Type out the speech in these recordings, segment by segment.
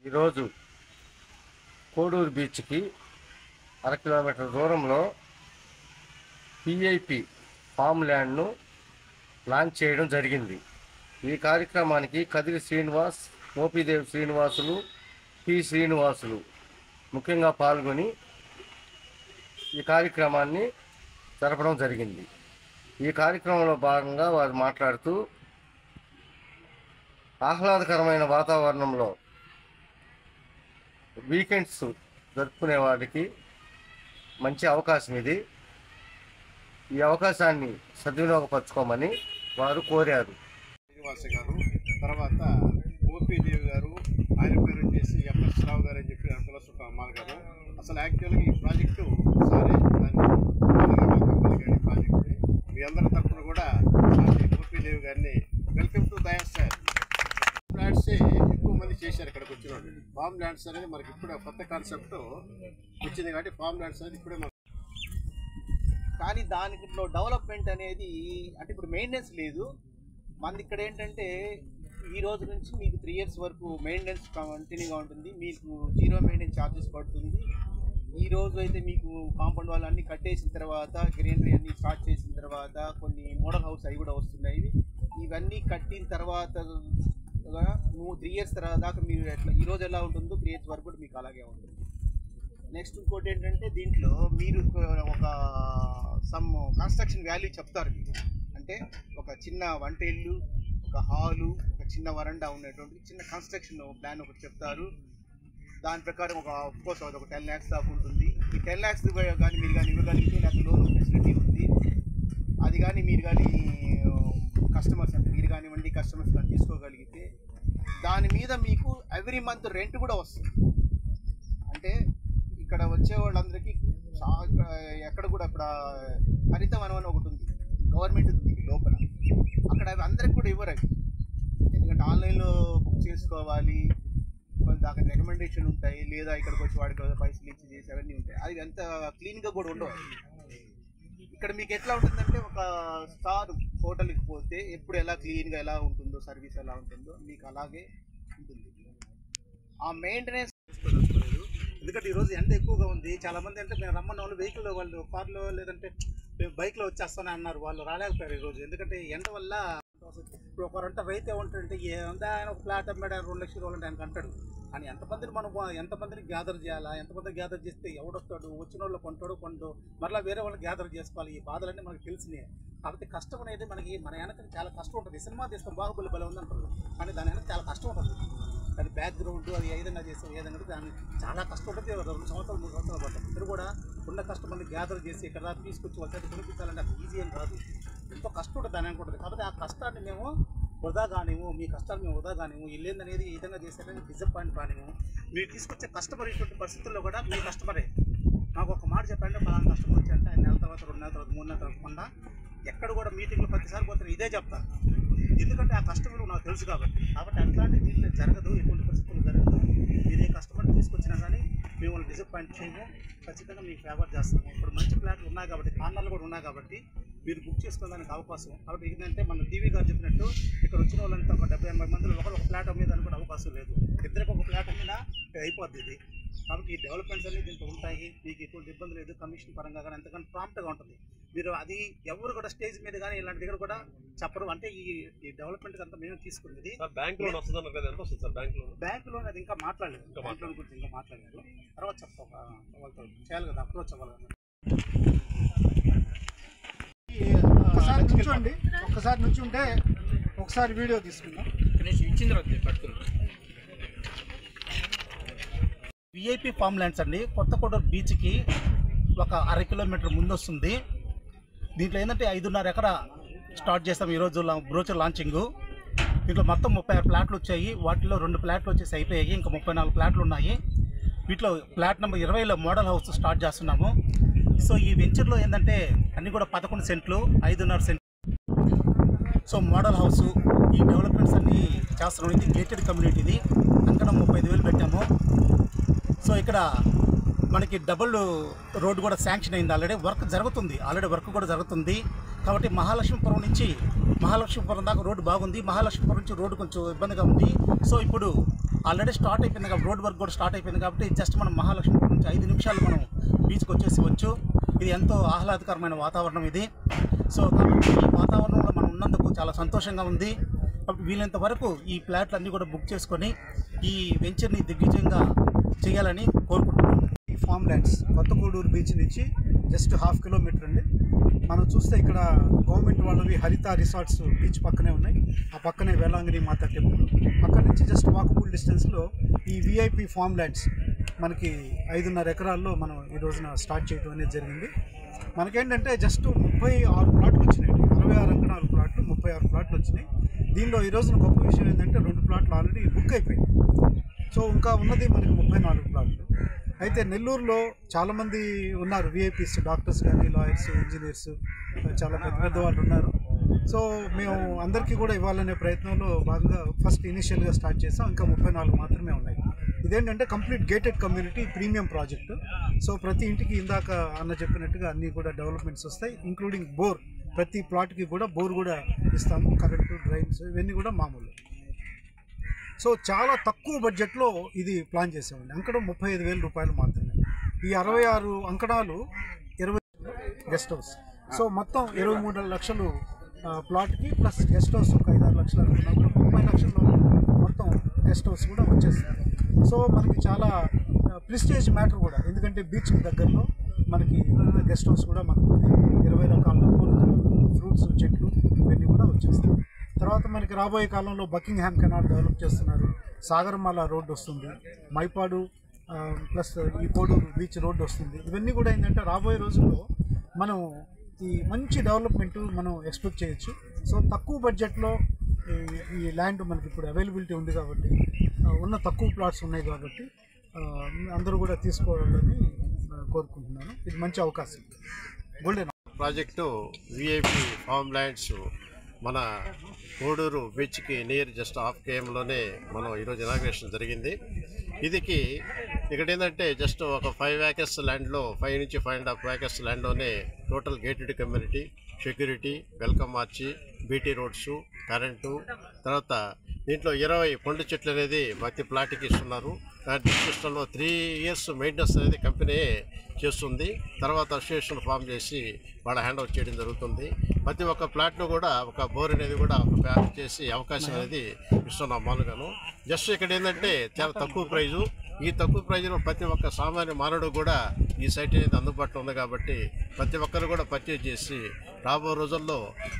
ఈరోజు కోడూరు బీచ్కి 1 కిలోమీటర్ దూరంలో పిఐపి ఫామ్ ల్యాండ్ను లాంచ్ చేయడం జరిగింది. ఈ కార్యక్రమానికి కదిరి శ్రీనివాస్, మోపిదేవి శ్రీనివాసులు, పి శ్రీనివాసులు ముఖ్యంగా పాల్గొని ఈ కార్యక్రమాన్ని జరపడం జరిగింది. ఈ కార్యక్రమంలో భాగంగా వారు మాట్లాడుతూ ఆహ్లాదకరమైన వాతావరణంలో వీకెండ్స్ జరుపుకునే వారికి మంచి అవకాశం ఇది. ఈ అవకాశాన్ని సద్వినియోగపరచుకోమని వారు కోరారు. శ్రీనివాస గారు, తర్వాత మోపిదేవి గారు, ఆయన పేరు వచ్చేసి ఎఫ్ఎస్ రావు గారు అని చెప్పి పిలసుక అమ్మాలి గారు. అసలు యాక్చువల్గా ఈ ప్రాజెక్టు సారే దాన్ని ప్రాజెక్టు మీ అందరి తరఫున కూడా మోపిదేవి గారిని వెల్కమ్ టు దయాస్ సార్. ఫ్లాట్సే ఎక్కువ మంది చేశారు ఇక్కడికి వచ్చిన వాళ్ళు. ఫామ్ ల్యాండ్స్ అనేది మనకి ఇప్పుడే కొత్త కాన్సెప్ట్ వచ్చింది కాబట్టి ఫామ్ ల్యాండ్స్ అనేది ఇప్పుడే కానీ దానిలో డెవలప్మెంట్ అనేది అంటే ఇప్పుడు మెయింటెనెన్స్ లేదు. మనది ఇక్కడ ఏంటంటే ఈ రోజు నుంచి మీకు 3 years వరకు మెయింటెనెన్స్ కంటిన్యూగా ఉంటుంది. మీకు 0 మెయింటెనెన్స్ ఛార్జెస్ పడుతుంది. ఈ రోజు అయితే మీకు కాంపౌండ్ వాళ్ళు అన్నీ కట్టేసిన తర్వాత, గ్రీనరీ అన్నీ స్టార్ట్ చేసిన తర్వాత, కొన్ని మోడల్ హౌస్ అవి కూడా వస్తున్నాయి. ఇవన్నీ కట్టిన తర్వాత నువ్వు 3 years దాకా మీరు ఎట్లా ఈరోజు ఎలా ఉంటుందో 3 years వరకు కూడా మీకు అలాగే ఉంటుంది. నెక్స్ట్ ఇంకోటి ఏంటంటే దీంట్లో మీరు ఒక సమ్ కన్స్ట్రక్షన్ వాల్యూ చెప్తారు మీకు. అంటే ఒక చిన్న వంట ఇల్లు, ఒక హాలు, ఒక చిన్న వరండా ఉన్నటువంటి చిన్న కన్స్ట్రక్షన్ ప్లాన్ ఒకటి చెప్తారు. దాని ప్రకారం కోర్స్ ఒక 10 lakhs దాకా ఉంటుంది. ఈ 10 lakhs కానీ మీరు కానీ ఇవ్వగలిగితే లేకపోతే లోన్ ఫెసిలిటీ ఉంది. అది కానీ మీరు కానీ కస్టమర్స్ అంటే మీరు కానివ్వండి కస్టమర్స్ కానీ తీసుకోగలిగితే దాని మీద మీకు ఎవ్రీ మంత్ రెంట్ కూడా వస్తుంది. అంటే ఇక్కడ వచ్చే వాళ్ళందరికీ ఎక్కడ కూడా ఇప్పుడు హరితవనం అని ఒకటి ఉంది, గవర్నమెంట్ ఉంది లోపల. అక్కడ అందరికి కూడా ఇవ్వరు అవి, ఎందుకంటే ఆన్లైన్లో బుక్ చేసుకోవాలి, దానికి రికమెండేషన్ ఉంటాయి, లేదా ఇక్కడికి వచ్చి వాడికి పైసలు ఇచ్చి చేసి అవన్నీ ఉంటాయి. అవి అంత క్లీన్గా కూడా ఉండవు. ఇక్కడ మీకు ఎట్లా ఉంటుందంటే ఒక స్టార్ హోటల్కి పోతే ఎప్పుడు ఎలా క్లీన్గా ఎలా ఉంటుందో, సర్వీస్ ఎలా ఉంటుందో మీకు అలాగే ఉంటుంది. ఆ మెయింటెనెన్స్ చేసుకోలేదు. ఎందుకంటే ఈరోజు ఎండ ఎక్కువగా ఉంది. చాలామంది అంటే మేము రమ్మన్న వాళ్ళు వెహికల్లో, వాళ్ళు కార్లో లేదంటే బైక్లో వచ్చేస్తానే అన్నారు. వాళ్ళు రాలేకపోయారు ఈరోజు. ఎందుకంటే ఎండ వల్ల ఇప్పుడు ఒకరంట రైతు ఏమంటాడంటే ఆయన ఒక ఫ్లాట్ అమ్మాడు, 2 లక్షలు ఇవ్వాలంటే ఆయనకు అంటాడు. కానీ ఎంతమందిని గ్యాదర్ చేయాలా, ఎంతమంది గ్యాదర్ చేస్తే ఎవడొస్తాడు, వచ్చిన వాళ్ళు కొంటాడు మరలా వేరే వాళ్ళు గ్యాదర్ చేసుకోవాలి. ఈ బాధలన్నీ మనకు తెలిసినాయి. కాబట్టి కష్టం అనేది మనకి మన వెనక చాలా కష్టం ఉంటుంది. సినిమా తీస్తాం బాహుబలి బలం ఉందంటారు, కానీ దాని వెనక చాలా కష్టం ఉంటుంది. దాని బ్యాక్గ్రౌండ్ అది ఏ విధంగా చేస్తాం, ఏ విధంగా దాన్ని చాలా కష్టం ఉంటుంది. 2 సంవత్సరాలు 3 సంవత్సరాలు పడతాం. ఇక్కడ కూడా ఉన్న కష్టం గ్యాదర్ చేసి ఇక్కడ దాకా తీసుకొచ్చి వాళ్ళ కొనిపించాలంటే అది ఈజీ ఏం కాదు, ఎంతో కష్టం ఉంటుంది దాని అనుకుంటుంది. కాబట్టి ఆ కష్టాన్ని మేము వృధా కానివ్వు, మీ కష్టాలు మేము వృధా కానివ్వు, ఇల్లేందనేది ఈ విధంగా చేసేటప్పుడు డిసప్పాయింట్ కానివ్వు. మీరు తీసుకొచ్చే కస్టమర్ ఇటువంటి పరిస్థితుల్లో కూడా మీ కస్టమరే నాకు ఒక మాట చెప్పండి, పలానా కస్టమర్ వచ్చారంటే 1 నెల తర్వాత, 2 నెలల తర్వాత, 3 నెలల తర్వాత కొన్నా ఎక్కడ కూడా మీటింగ్లో ప్రతిసారి పోతే ఇదే చెప్తాను. ఎందుకంటే ఆ కస్టమర్ నాకు తెలుసు కాబట్టి అట్లాంటి దీంట్లో జరగదు, ఎటువంటి పరిస్థితులు జరగదు. మీరు ఏ కస్టమర్ తీసుకొచ్చినా కానీ మేము వాళ్ళు డిసప్పాయింట్ చేయము, ఖచ్చితంగా మీకు ఫేవర్ చేస్తాము. ఇప్పుడు మంచి ప్లాట్లు ఉన్నాయి కాబట్టి, కార్నర్లు కూడా ఉన్నాయి కాబట్టి మీరు బుక్ చేసుకోవడానికి అవకాశం. కాబట్టి ఏంటంటే మన టీవీ గారు చెప్పినట్టు ఇక్కడ వచ్చిన వాళ్ళంతా ఒక 70-80 మందిలో ఒక ఫ్లాట్ అమ్మేదానికి కూడా అవకాశం లేదు. ఇద్దరికి ఒక ఫ్లాట్ అమ్మినా అయిపోద్ది ఇది. కాబట్టి ఈ డెవలప్మెంట్స్ అన్నీ దీంట్లో ఉంటాయి. మీకు ఎటువంటి ఇబ్బంది లేదు. కమిషన్ పరంగా కానీ ఎంతగానో ప్రాంప్ట్గా ఉంటుంది. మీరు అది ఎవరు కూడా స్టేజ్ మీద కానీ ఇలాంటి దగ్గర కూడా చెప్పరు. అంటే ఈ డెవలప్మెంట్ అంతా మేము తీసుకున్నది. బ్యాంక్ లోన్ వస్తుంది కదా, ఎంత వస్తుంది సార్ బ్యాంక్ లోన్? అది ఇంకా మాట్లాడలేదు, బ్యాంక్ లోన్ గురించి ఇంకా మాట్లాడలేదు. తర్వాత చెప్తాం, వాళ్ళతో చేయాలి కదా, అప్రోచ్ అవ్వాలి కదా. ఒక్కసారి నుంచి ఉంటే ఒకసారి వీడియో తీసుకుందాం. విఐపి ఫామ్ ల్యాండ్స్ అండి, కొత్త కోడూరు బీచ్కి ఒక 1/2 కిలోమీటర్ ముందు వస్తుంది. దీంట్లో ఏంటంటే 5.5 ఎకరా స్టార్ట్ చేస్తాం ఈరోజు బ్రోచర్ లాంచింగ్. దీంట్లో మొత్తం 36 ప్లాట్లు వచ్చాయి. వాటిలో 2 ప్లాట్లు వచ్చేసి అయిపోయాయి, ఇంకా 34 ప్లాట్లు ఉన్నాయి. వీటిలో ప్లాట్ నెంబర్ 20లో మోడల్ హౌస్ స్టార్ట్ చేస్తున్నాము. సో ఈ వెంచర్లో ఏంటంటే అన్నీ కూడా 11 సెంట్లు, 5.5 సెంట్లు. సో మోడల్ హౌస్ ఈ డెవలప్మెంట్స్ అన్నీ చేస్తున్నాం. ఇది గేటెడ్ కమ్యూనిటీది, అంకణం 35,000 పెట్టాము. సో ఇక్కడ మనకి డబుల్ రోడ్డు కూడా శాంక్షన్ అయింది. ఆల్రెడీ వర్క్ కూడా జరుగుతుంది. కాబట్టి మహాలక్ష్మీపురం నుంచి మహాలక్ష్మీపురం దాకా రోడ్డు బాగుంది. మహాలక్ష్మీపురం నుంచి రోడ్డు కొంచెం ఇబ్బందిగా ఉంది. సో ఇప్పుడు ఆల్రెడీ స్టార్ట్ అయిపోయింది కాబట్టి రోడ్ వర్క్ కూడా స్టార్ట్ అయిపోయింది కాబట్టి జస్ట్ మనం మహాలక్ష్మీపురం నుంచి 5 నిమిషాలు మనం బీచ్కి వచ్చేసి ఇది ఎంతో ఆహ్లాదకరమైన వాతావరణం ఇది. సో కాబట్టి ఈ వాతావరణంలో మనం ఉన్నందుకు చాలా సంతోషంగా ఉంది. కాబట్టి వీలైనంత వరకు ఈ ప్లాట్లు అన్నీ కూడా బుక్ చేసుకొని ఈ వెంచర్ని దిగ్విజయంగా చేయాలని కోరుకుంటున్నాను. ఈ ఫామ్ ల్యాండ్స్ కొత్తగూడూరు బీచ్ నుంచి జస్ట్ 1/2 కిలోమీటర్ అండి. మనం చూస్తే ఇక్కడ గవర్నమెంట్ వాళ్ళవి హరిత రిసార్ట్స్ బీచ్ పక్కనే ఉన్నాయి. ఆ పక్కనే వేలాంగిని మాత టెంపుల్. అక్కడ నుంచి జస్ట్ వాకబుల్ డిస్టెన్స్లో ఈ విఐపి ఫామ్ ల్యాండ్స్ మనకి 5.5 ఎకరాల్లో మనం ఈ రోజున స్టార్ట్ చేయడం అనేది జరిగింది. మనకేంటంటే జస్ట్ 36 ప్లాట్లు వచ్చినాయి. 66 అంకణాల ప్లాట్లు 36 ప్లాట్లు వచ్చినాయి. దీనిలో ఈ రోజున గొప్ప విషయం ఏంటంటే 2 ప్లాట్లు ఆల్రెడీ బుక్ అయిపోయింది. సో ఇంకా ఉన్నది మనకి 34 ప్లాట్లు. అయితే నెల్లూరులో చాలామంది ఉన్నారు విఐపీస్, డాక్టర్స్ కానీ, లాయర్స్, ఇంజనీర్స్, చాలా పెద్ద వాళ్ళు ఉన్నారు. సో మేము అందరికీ కూడా ఇవ్వాలనే ప్రయత్నంలో భాగంగా ఫస్ట్ ఇనిషియల్గా స్టార్ట్ చేసాం. ఇంకా 34 మాత్రమే ఉన్నాయి. ఇదేంటంటే complete gated community premium project. So ప్రతి ఇంటికి ఇందాక అన్న చెప్పినట్టుగా అన్నీ కూడా డెవలప్మెంట్స్ వస్తాయి, ఇంక్లూడింగ్ బోర్. ప్రతి ప్లాట్కి కూడా బోర్ కూడా ఇస్తాము. కరెంటు, డ్రైన్స్ ఇవన్నీ కూడా మామూలు. సో చాలా తక్కువ బడ్జెట్లో ఇది ప్లాన్ చేసామండి. అంకణం 35,000 రూపాయలు మాత్రమే. ఈ 66 అంకణాలు 20 గెస్ట్ హౌస్. సో మొత్తం 23 లక్షలు ప్లాట్కి ప్లస్ గెస్ట్ హౌస్ ఒక 5-6 లక్షలు అనుకున్నా కూడా 30 లక్షల్లో మొత్తం గెస్ట్ హౌస్ కూడా వచ్చేస్తుంది. సో మనకి చాలా ప్రిస్టేజ్ మ్యాటర్ కూడా, ఎందుకంటే బీచ్ దగ్గరలో మనకి గెస్ట్ హౌస్ కూడా మనకు 20 రకాల ఫ్రూట్స్ చెట్లు ఇవన్నీ కూడా వచ్చేస్తాయి. తర్వాత మనకి రాబోయే కాలంలో బకింగ్హామ్ కెనాల్ డెవలప్ చేస్తున్నారు. సాగరమాల రోడ్డు వస్తుంది. మైపాడు ప్లస్ ఈ కోడూరు బీచ్ రోడ్డు వస్తుంది. ఇవన్నీ కూడా ఏంటంటే రాబోయే రోజుల్లో మనం ఈ మంచి డెవలప్మెంట్ మనం ఎక్స్పెక్ట్ చేయొచ్చు. సో తక్కువ బడ్జెట్లో ఈ ల్యాండ్ మనకి ఇప్పుడు అవైలబిలిటీ ఉంది కాబట్టి, ఉన్న తక్కువ ప్లాట్స్ ఉన్నాయి కాబట్టి అందరూ కూడా తీసుకోవాలని కోరుకుంటున్నాను. ఇది మంచి అవకాశం. Golden project VIP form lands మన కోడూరు బీచ్కి నియర్ జస్ట్ 1/2 kmలోనే మనం ఈరోజు ఇనాగ్రేషన్ జరిగింది. ఇదికి ఇక్కడ ఏంటంటే జస్ట్ ఒక 5 acres ల్యాండ్లో 5 నుంచి 5.5 acres ల్యాండ్లోనే total gated community, security, welcome arch, BT roads, current, తర్వాత దీంట్లో 20 పండు చెట్లు అనేది ప్రతి ప్లాట్కి ఇస్తున్నారు. డిస్క్రిప్షన్లో 3 years మెయింటెనెన్స్ అనేది కంపెనీ చేస్తుంది. తర్వాత అసోసియేషన్ ఫామ్ చేసి వాళ్ళ హ్యాండ్ ఓవర్ చేయడం జరుగుతుంది. ప్రతి ఒక్క ప్లాట్లో కూడా ఒక బోర్ అనేది కూడా ప్యాక్ చేసి అవకాశం అనేది ఇస్తున్నాం మామూలుగాను. జస్ట్ ఇక్కడ ఏంటంటే చాలా తక్కువ ప్రైజు. ఈ తక్కువ ప్రైజ్లో ప్రతి ఒక్క సామాన్య మానవుడు కూడా ఈ సైట్ అనేది అందుబాటులో ఉంది కాబట్టి ప్రతి ఒక్కరు కూడా పర్చేజ్ చేసి రాబో రోజుల్లో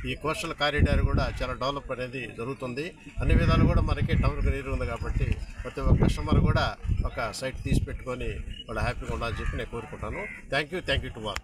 ఈ కోస్టల్ కారిడార్ కూడా చాలా డెవలప్ అనేది జరుగుతుంది. అన్ని విధాలు కూడా మనకి టౌన్కి నీరు ఉంది కాబట్టి ప్రతి ఒక్క కస్టమర్ కూడా ఒక సైట్ తీసి పెట్టుకొని వాళ్ళు హ్యాపీగా ఉండాలని చెప్పి నేను కోరుకుంటాను. Thank you to all.